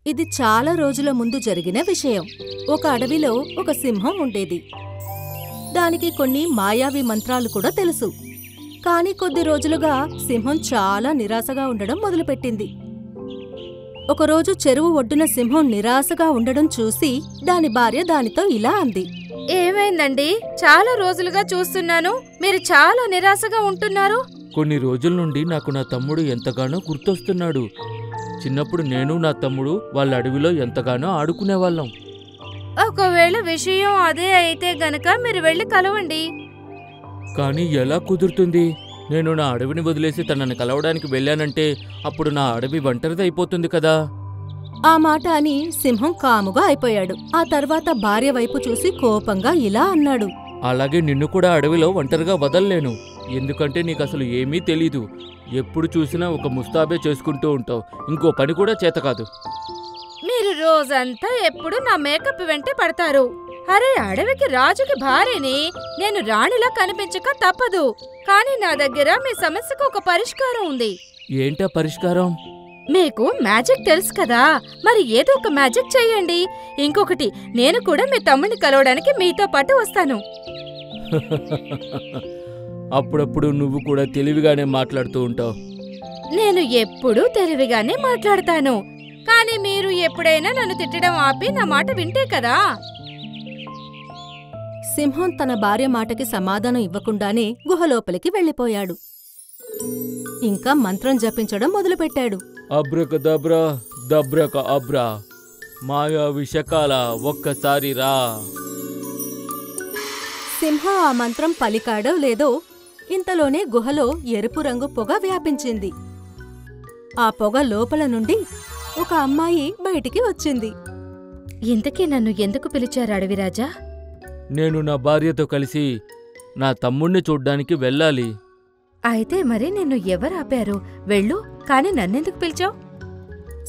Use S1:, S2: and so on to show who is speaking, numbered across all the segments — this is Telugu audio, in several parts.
S1: ఇది చాలా రోజుల ముందు జరిగిన విషయం. ఒక అడవిలో ఒక సింహం ఉండేది. దానికి కొన్ని మాయావి మంత్రాలు కూడా తెలుసు. కాని కొద్ది రోజులుగా సింహం చాలా నిరాశగా ఉండడం మొదలుపెట్టింది. ఒకరోజు చెరువు ఒడ్డున సింహం నిరాశగా ఉండడం చూసి దాని భార్య దానితో ఇలా అంది.
S2: ఏమైందండి? చాలా రోజులుగా చూస్తున్నాను, మీరు చాలా నిరాశగా ఉంటున్నారు.
S3: కొన్ని రోజుల నుండి నాకు నా తమ్ముడు ఎంతగానో గుర్తొస్తున్నాడు. చిన్నప్పుడు నేను నా తమ్ముడు వాళ్ళ అడవిలో ఎంతగానో ఆడుకునేవాళ్ళం.
S2: ఒకవేళ విషయం అదే అయితే గనక మీరు వెళ్ళి కలవండి.
S3: కానీ ఎలా కుదురుతుంది? నేను నా అడవిని వదిలేసి తనని కలవడానికి వెళ్ళానంటే అప్పుడు నా అడవి ఒంటరిదైపోతుంది కదా.
S1: ఆ మాట అని సింహం కాముగా అయిపోయాడు. ఆ తర్వాత భార్య వైపు చూసి కోపంగా ఇలా అన్నాడు.
S3: అలాగే నిన్ను కూడా అడవిలో ఒంటరిగా వదల్లేను. ఎందుకంటే నీకసలు ఏమీ తెలీదు. ఎప్పుడు చూసినా ఒక ముస్తాబే చేసుకుంటూ ఉంటావు. ఇంకో పని కూడా చేతకాదు.
S2: మీరు రోజంతా ఎప్పుడు నా మేకప్ వెంటే పడతారు. అరే, అడవికి రాజుకి భార్యని, నేను రాణిలా కనిపించక తప్పదు. కానీ నా దగ్గర మీ సమస్యకు ఒక పరిష్కారం ఉంది.
S3: ఏంటా పరిష్కారం?
S2: మీకు మ్యాజిక్ తెలుసు కదా, మరి ఏదో ఒక మ్యాజిక్ చెయ్యండి. ఇంకొకటి, నేను కూడా మీ తమ్ముడిని కలవడానికి మీతో పాటు వస్తాను.
S3: అప్పుడప్పుడు నువ్వు కూడా తెలివిగానే మాట్లాడుతూ ఉంటావు.
S2: నేను ఎప్పుడూ తెలివిగానే మాట్లాడతాను. కానీ మీరు ఎప్పుడైనా నన్ను తిట్టడం ఆపి నా మాట వింటే కదా.
S1: సింహం తన భార్య మాటకి సమాధానం ఇవ్వకుండానే గుహలోపలికి వెళ్ళిపోయాడు. ఇంకా మంత్రం జపించడం మొదలుపెట్టాడు.
S3: అబ్రకదబ్రా దబ్రక అబ్రా, మాయా విషకాల ఒక్కసారి రా.
S1: సింహం ఆ మంత్రం పలికాడో లేదో ఇంతలోనే గుహలో ఎరుపు రంగు పొగ వ్యాపించింది. ఆ పొగ లోపల నుండి ఒక అమ్మాయి బయటికి వచ్చింది.
S2: ఇంతకీ నన్ను ఎందుకు పిలిచారు అడవిరాజా?
S3: నేను నా భార్యతో కలిసి నా తమ్ముణ్ణి చూడ్డానికి వెళ్ళాలి.
S2: అయితే మరి నిన్ను ఎవరాపారు? వెళ్ళు, కాని నన్నెందుకు పిలిచావు?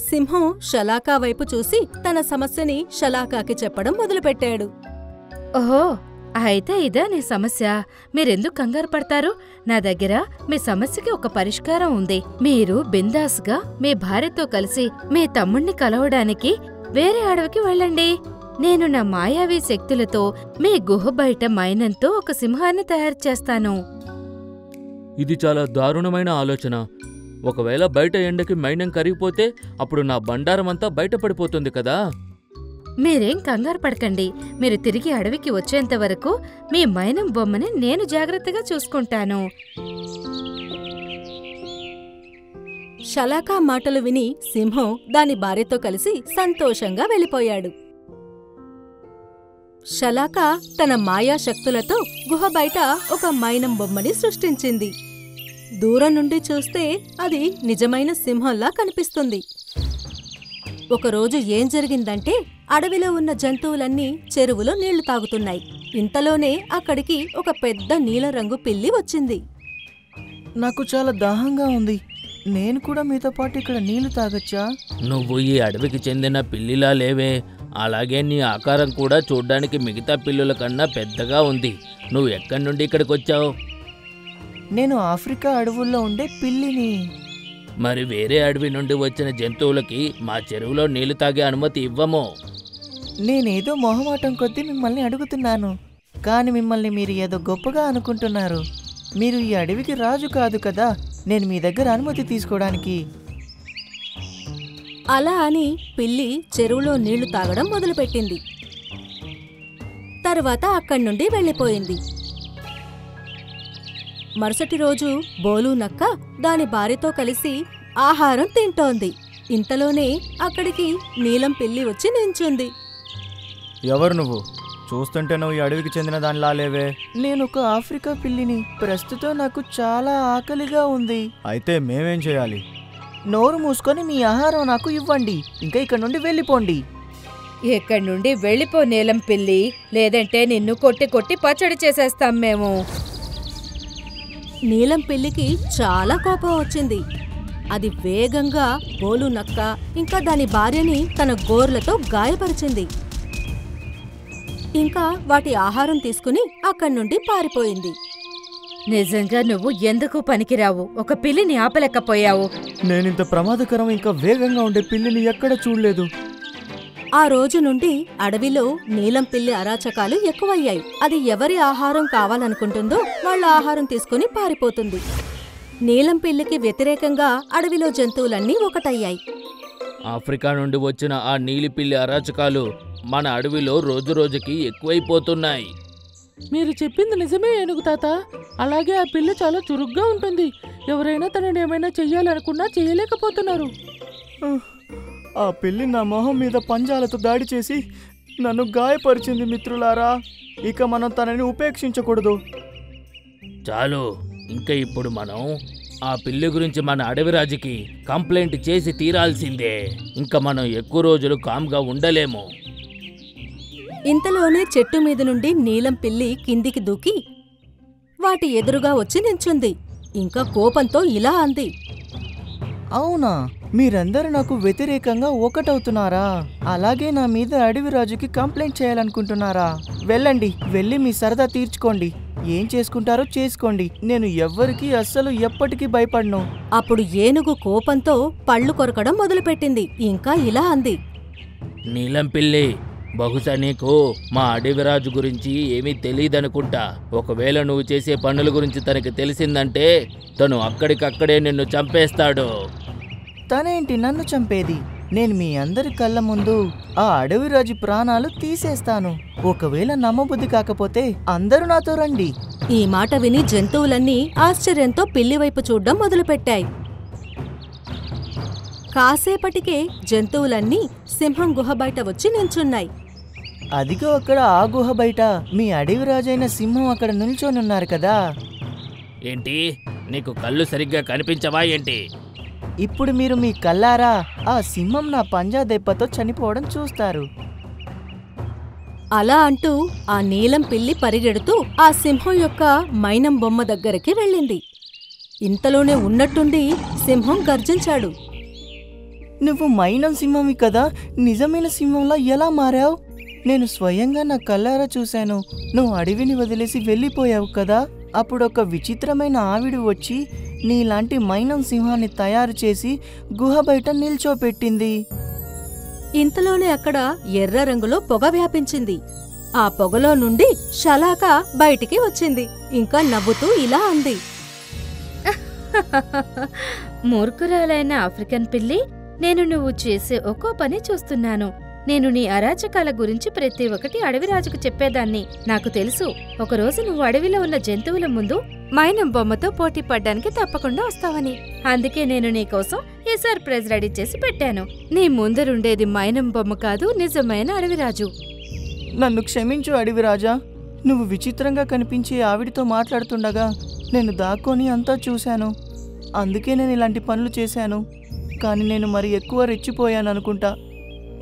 S1: సింహం షలాకా వైపు చూసి తన సమస్యని షలాకాకి చెప్పడం మొదలుపెట్టాడు.
S2: ఓహో, అయితే ఇదా నీ సమస్య? మీరెందుకు కంగారు పడతారు? నా దగ్గర మీ సమస్యకి ఒక పరిష్కారం ఉంది. మీరు బిందాస్గా మీ భార్యతో కలిసి మీ తమ్ముణ్ణి కలవడానికి వేరే అడవికి వెళ్ళండి. నేను నా మాయావీ శక్తులతో మీ గుహ బయట మైనంతో ఒక సింహాన్ని తయారు చేస్తాను.
S3: ఇది చాలా దారుణమైన ఆలోచన. ఒకవేళ బయట ఎండకి మైనం కరిగిపోతే అప్పుడు నా బండారమంతా బయటపడిపోతుంది కదా.
S2: మీరేం కంగారు పడకండి. మీరు తిరిగి అడవికి వచ్చేంత వరకు మీ మైనం బొమ్మని నేను జాగ్రత్తగా చూసుకుంటాను.
S1: షలాకా మాటలు విని సింహం దాని భార్యతో కలిసి సంతోషంగా వెళ్ళిపోయాడు. షలాకా తన మాయాశక్తులతో గుహ బయట ఒక మైనం బొమ్మని సృష్టించింది. దూరం నుండి చూస్తే అది నిజమైన సింహంలా కనిపిస్తుంది. ఒకరోజు ఏం జరిగిందంటే అడవిలో ఉన్న జంతువులన్నీ చెరువులో నీళ్లు తాగుతున్నాయి. ఇంతలోనే అక్కడికి ఒక పెద్ద నీలరంగు పిల్లి వచ్చింది.
S4: నాకు చాలా దాహంగా ఉంది. నేను కూడా మీతో పాటు ఇక్కడ నీళ్లు తాగొచ్చా?
S3: నువ్వు ఈ అడవికి చెందిన పిల్లిలా లేవే. అలాగే నీ ఆకారం కూడా చూడ్డానికి మిగతా పిల్లుల కన్నా పెద్దగా ఉంది. నువ్వు ఎక్కడి నుండి ఇక్కడికి వచ్చావు?
S4: నేను ఆఫ్రికా అడవుల్లో ఉండే పిల్లిని.
S3: మరి వేరే అడవి నుండి వచ్చిన జంతువులకి మా చెరువులో నీళ్లు తాగే అనుమతి ఇవ్వము.
S4: నేనేదో మొహమాటం కొద్దీ మిమ్మల్ని అడుగుతున్నాను. కానీ మిమ్మల్ని మీరు ఏదో గొప్పగా అనుకుంటున్నారు. మీరు ఈ అడవికి రాజు కాదు కదా, నేను మీ దగ్గర అనుమతి తీసుకోవడానికి.
S1: అలా అని పిల్లి చెరువులో నీళ్లు తాగడం మొదలుపెట్టింది. తర్వాత అక్కడి నుండి వెళ్ళిపోయింది. మరుసటి రోజు బోలు నక్క దాని భార్యతో కలిసి ఆహారం తింటోంది. ఇంతలోనే అక్కడికి నీలం పిల్లి వచ్చి నించుంది.
S5: ఎవరు నువ్వు? చూస్తుంటే నువ్వు ఈ అడవికి చెందిన దానిలా లేవే.
S4: నేను ఒక ఆఫ్రికా పిల్లిని. ప్రస్తుతం నాకు చాలా ఆకలిగా ఉంది.
S5: అయితే మేమేం చేయాలి?
S4: నోరు మూసుకొని మీ ఆహారం నాకు ఇవ్వండి. ఇంకా ఇక్కడ నుండి వెళ్ళిపోండి.
S2: ఇక్కడి నుండి వెళ్ళిపో నీలం పిల్లి, లేదంటే నిన్ను కొట్టి కొట్టి పచ్చడి చేసేస్తాం మేము.
S1: నీలం పిల్లికి చాలా కోపం వచ్చింది. అది వేగంగా బోలు నక్క ఇంకా దాని భార్యని తన గోర్లతో గాయపరిచింది. ఇంకా వాటి ఆహారం తీసుకుని అక్కడి నుండి పారిపోయింది.
S2: నిజంగా నువ్వు ఎందుకు పనికిరావు. ఒక పిల్లిని ఆపలేకపోయావు.
S5: నేనింత ప్రమాదకరం ఇంకా వేగంగా ఉండే పిల్లిని ఎక్కడ చూడలేదు.
S1: ఆ రోజు నుండి అడవిలో నీలం పిల్లి అరాచకాలు ఎక్కువయ్యాయి. అది ఎవరి ఆహారం కావాలనుకుంటుందో వాళ్ళ ఆహారం తీసుకుని పారిపోతుంది. నీలం పిల్లికి వ్యతిరేకంగా అడవిలో జంతువులన్నీ ఒకటయ్యాయి.
S3: ఆఫ్రికా నుండి వచ్చిన ఆ నీలిపిల్లి అరాచకాలు మన అడవిలో రోజురోజుకి ఎక్కువైపోతున్నాయి. మీరు చెప్పింది నిజమే ఏనుగు తాత. అలాగే ఆ పిల్ల చాలా చురుగ్గా ఉంటుంది. ఎవరైనా తనని ఏమైనా చెయ్యాలనుకున్నా చేయలేకపోతున్నారు.
S5: ఆ పిల్లి నా మొహం మీద పంజాలతో దాడి చేసి నన్ను గాయపరిచింది మిత్రులారా. ఇక మనం తనని ఉపేక్షించకూడదు.
S3: చాలు, ఇంకా ఇప్పుడు మనం ఆ పిల్లి గురించి మన అడవిరాజుకి కంప్లైంట్ చేసి తీరాల్సిందే. ఇంకా మనం ఎక్కువ రోజులు కామ్గా ఉండలేము.
S1: ఇంతలోనే చెట్టు మీద నుండి నీలం పిల్లి కిందికి దూకి వాటి ఎదురుగా వచ్చి నించుంది. ఇంకా కోపంతో ఇలా అంది.
S4: అవునా, మీరందరూ నాకు వ్యతిరేకంగా ఒకటవుతున్నారా? అలాగే నా మీద అడవిరాజుకి కంప్లైంట్ చేయాలనుకుంటున్నారా? వెళ్ళండి, వెళ్ళి మీ సరదా తీర్చుకోండి. ఏం చేసుకుంటారో చేసుకోండి. నేను ఎవ్వరికీ అస్సలు ఎప్పటికీ భయపడను.
S1: అప్పుడు ఏనుగు కోపంతో పళ్ళు కొరకడం మొదలుపెట్టింది. ఇంకా ఇలా అంది.
S3: నీలం పిల్లి, బహుశా నీకు మా అడవిరాజు గురించి ఏమీ తెలియదనుకుంటా. ఒకవేళ నువ్వు చేసే పనుల గురించి తనకి తెలిసిందంటే తను అక్కడికక్కడే నిన్ను చంపేస్తాడు.
S4: తనేంటి నన్ను చంపేది? నేను మీ అందరి కళ్ళ ముందు ఆ అడవిరాజు ప్రాణాలు తీసేస్తాను. ఒకవేళ నమ్మబుద్ధి కాకపోతే అందరూ నాతో రండి.
S1: ఈ మాట విని జంతువులన్నీ ఆశ్చర్యంతో పిల్లివైపు చూడ్డం మొదలుపెట్టాయి. కాసేపటికే జంతువులన్నీ సింహం గుహ బయట వచ్చి నించున్నాయి.
S4: అదిగో అక్కడ ఆ గుహ బయట మీ అడవిరాజైన సింహం అక్కడ నిల్చొనున్నారు కదా.
S3: ఏంటి, నీకు కళ్ళు సరిగ్గా కనిపించవా ఏంటి?
S4: ఇప్పుడు మీరు మీ కళ్ళారా ఆ సింహం నా పంజా దెబ్బతో చనిపోవడం చూస్తారు.
S1: అలా అంటూ ఆ నీలం పిల్లి పరిగెడుతూ ఆ సింహం యొక్క మైనం బొమ్మ దగ్గరికి వెళ్ళింది. ఇంతలోనే ఉన్నట్టుండి సింహం గర్జించాడు.
S4: నువ్వు మైనం సింహమి కదా, నిజమైన సింహంలా ఎలా మారావు? నేను స్వయంగా నా కళ్ళారా చూశాను. నువ్వు అడవిని వదిలేసి వెళ్ళిపోయావు కదా. అప్పుడు ఒక విచిత్రమైన ఆవిడ వచ్చి నీలాంటి మైనం సింహాన్ని తయారు చేసి గుహ బయట నిల్చోపెట్టింది.
S1: ఇంతలోనే అక్కడ ఎర్ర రంగులో పొగ వ్యాపించింది. ఆ పొగలో నుండి షలాక బయటికి వచ్చింది. ఇంకా నవ్వుతూ ఇలా అంది.
S2: మూర్ఖురాలైన ఆఫ్రికన్ పిల్లి, నేను నువ్వు చేసే ఒక్కో పని చూస్తున్నాను. నేను నీ అరాచకాల గురించి ప్రతి ఒక్కటి అడవిరాజుకు చెప్పేదాన్ని. నాకు తెలుసు, ఒకరోజు నువ్వు అడవిలో ఉన్న జంతువుల ముందు మైనం బొమ్మతో పోటీ పడ్డానికి తప్పకుండా వస్తావని. అందుకే నేను నీకోసం ఈ సర్ప్రైజ్ రెడీ చేసి పెట్టాను. నీ ముందరుండేది మైనం బొమ్మ కాదు, నిజమైన అడవిరాజు.
S4: నన్ను క్షమించు అడవిరాజా. నువ్వు విచిత్రంగా కనిపించే ఆవిడితో మాట్లాడుతుండగా నేను దాక్కొని అంతా చూశాను. అందుకే నేను ఇలాంటి పనులు చేశాను. కానీ నేను మరి ఎక్కువ రెచ్చిపోయాను అనుకుంటా.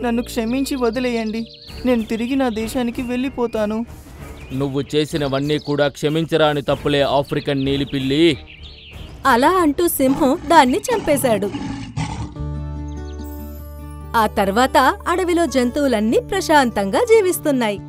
S4: నన్ను క్షమించి వదిలేయండి. నేను తిరిగి నా దేశానికి వెళ్ళిపోతాను.
S3: నువ్వు చేసినవన్నీ కూడా క్షమించరాని తప్పులే ఆఫ్రికన్ నీలిపిల్లి.
S1: అలా అంటూ సింహం దాన్ని చంపేశాడు. ఆ తర్వాత అడవిలో జంతువులన్నీ ప్రశాంతంగా జీవిస్తున్నాయి.